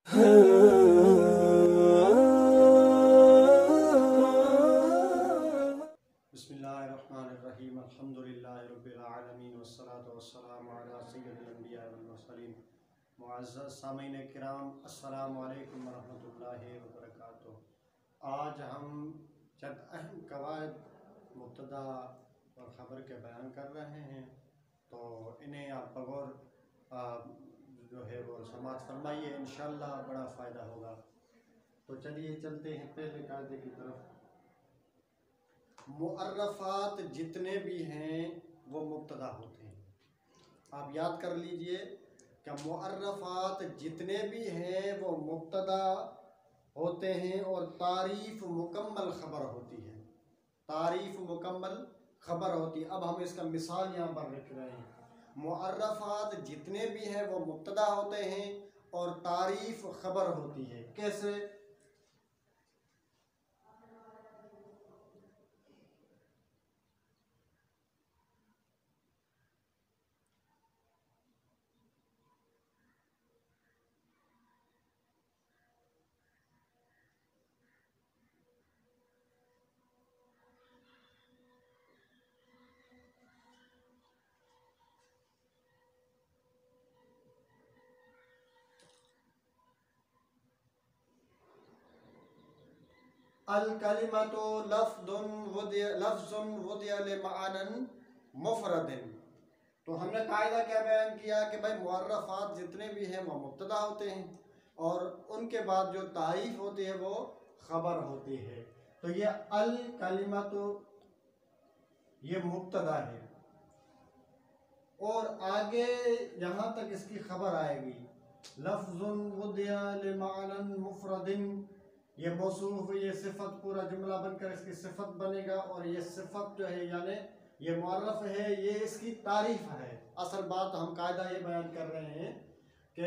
बिस्मिल्लाहिर्रहमानिर्रहीम अल्हम्दुलिल्लाहि रब्बिल आलमीन वस्सलातु वस्सलामु अला सय्यिदिल अंबिया वल मुरसलीन। मुअज़्ज़ज़ सामीन किराम, अस्सलामु अलैकुम वरहमतुल्लाहि वबरकातुहू। आज हम चंद अहम कवायद मुब्तदा और ख़बर के बयान कर रहे हैं, तो इन्हें आप बगौर जो है वो समाअत फरमाइए, इंशाअल्लाह बड़ा फ़ायदा होगा। तो चलिए चलते हैं पहले कायदे की तरफ। मुअर्रफ़ात जितने भी हैं वो मुब्तदा होते हैं। आप याद कर लीजिए कि मुअर्रफ़ात जितने भी हैं वो मुब्तदा होते हैं और तारीफ़ मुकम्मल ख़बर होती है। तारीफ़ मुकम्मल ख़बर होती है। अब हम इसका मिसाल यहाँ पर लिख रहे हैं। मुअर्रफ़ात जितने भी हैं वो मुब्तदा होते हैं और तारीफ़ ख़बर होती है। कैसे? अल कलिमतु लफ्ज़ुन वुदिअ लिमअनन मुफ़रदिन। तो हमने कायदा क्या बयान किया कि भाई मुअर्रफ़ात जितने भी हैं वो मुब्तदा होते हैं और उनके बाद जो तारीफ़ होती है वो ख़बर होती है। तो ये अल कलिमतु ये मुब्तदा है और आगे यहाँ तक इसकी ख़बर आएगी। लफ्ज़ुन वुदिअ लिमअनन मुफ़रदिन, ये मौसूफ़, ये सिफ़त, पूरा जुमला बनकर इसकी सिफ़त बनेगा और ये सिफ़त जो है यानी ये मुअर्रफ़ है, ये इसकी तारीफ़ है। असल बात हम कायदा ये बयान कर रहे हैं कि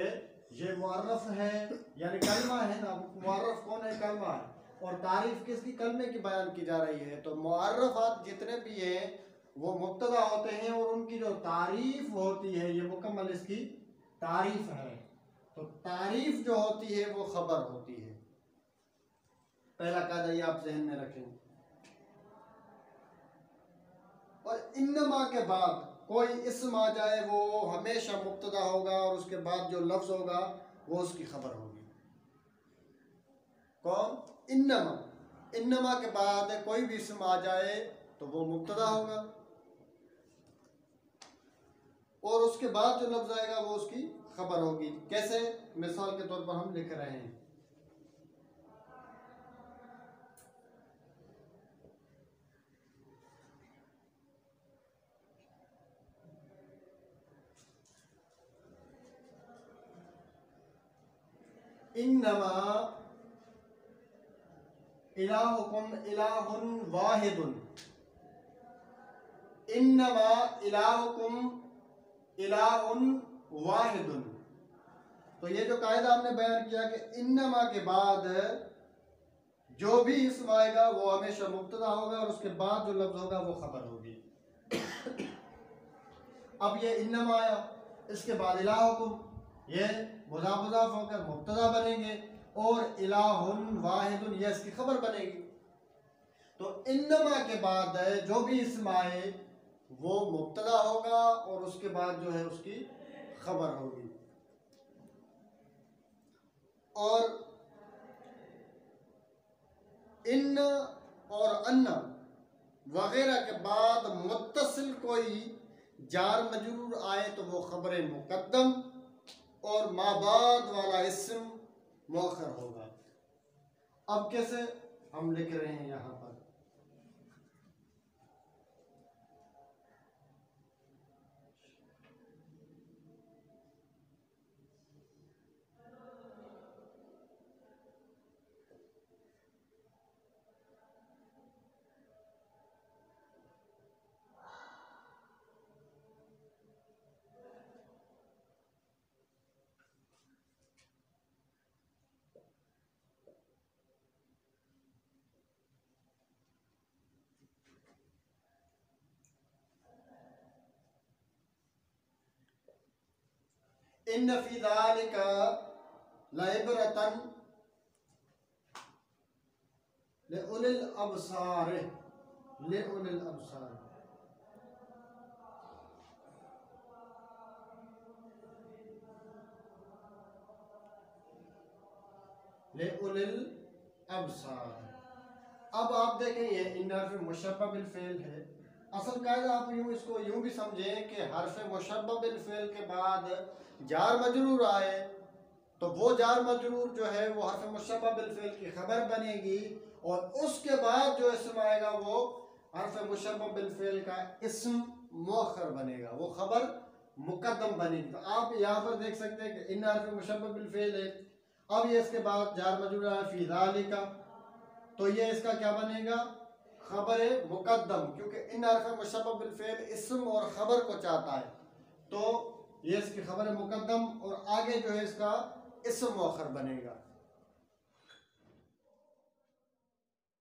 ये मुअर्रफ़ है यानी कलमा है ना। मुअर्रफ़ कौन है? कलमा है। और तारीफ़ किसकी? कलमे की बयान की जा रही है। तो मुअर्रफ़ात जितने भी हैं वो मुब्तदा होते हैं और उनकी जो तारीफ़ होती है ये मुकम्मल इसकी तारीफ़ है। तो तारीफ़ जो होती है वो ख़बर होती है। पहला कायदा ये आप ज़हन में रखें। और इन्नमा के बाद कोई इस्म आ जाए वो हमेशा मुब्तदा होगा और उसके बाद जो लफ्ज़ होगा वो उसकी खबर होगी। कौन? इन्नमा। इन्नमा के बाद कोई भी इस्म आ जाए तो वो मुब्तदा होगा और उसके बाद जो लफ्ज़ आएगा वो उसकी खबर होगी। कैसे? मिसाल के तौर पर हम लिख रहे हैं, इन्नमा इलाहुकुम इलाहुन वाहिदुन। इन्नमा इलाहुकुम इलाहुन वाहिदुन। तो ये जो कायदा हमने बयान किया कि इन्नमा के बाद जो भी इस्म आएगा वो हमेशा मुब्तदा होगा और उसके बाद जो लफ्ज़ होगा वो खबर होगी। अब ये इन्नमा आया, इसके बाद इलाहुकुम, ये मुज़ाफ मुज़ाफ होकर मुब्तदा बनेंगे और इलाहुन वाहिदुन ये इसकी खबर बनेगी। तो इन्नमा के बाद जो भी इस्म आए वो मुब्तदा होगा और उसके बाद जो है उसकी खबर होगी। और इन और अन्ना वगैरह के बाद मुत्तसिल कोई जार मजरूर आए तो वो खबर मुकद्दम और माबाद वाला इस्म मुअख्खर होगा। अब कैसे? हम लिख रहे हैं यहाँ पर, इन फी ज़ालिका लाइबरतन लिउलिल अबसार, लिउलिल अबसार। लिउलिल अबसार। अब आप देखें ये इन हर्फ मुशब्बह बिल फेल है। असल कायदा आप इसको यूं भी समझें कि हर्फ मुशब्बह बिल फेल के बाद जार मजरूर आए तो वो जार मजरूर जो है वो हर्फ मुशब्बह बिल फेल की खबर बनेगी, और उसके बाद जो इसम आएगा वो हर्फ मुशब्बह बिल फेल का इस्म मुअख्खर बनेगा, वो खबर मुकद्दम बनेगी। तो आप यहाँ पर देख सकते हैं कि इन हर्फ मुशब्बह बिल फेल है। अब ये इसके बाद जार मजरूर आया फी ज़ालिका, तो ये इसका क्या बनेगा, खबर मुकद्दम, क्योंकि इन हर्फ मुशब्बह बिल फेल इस्म और खबर को चाहता है, तो ये इसकी खबर मुकद्दम और आगे जो है इसका इस्म मुअख्खर बनेगा।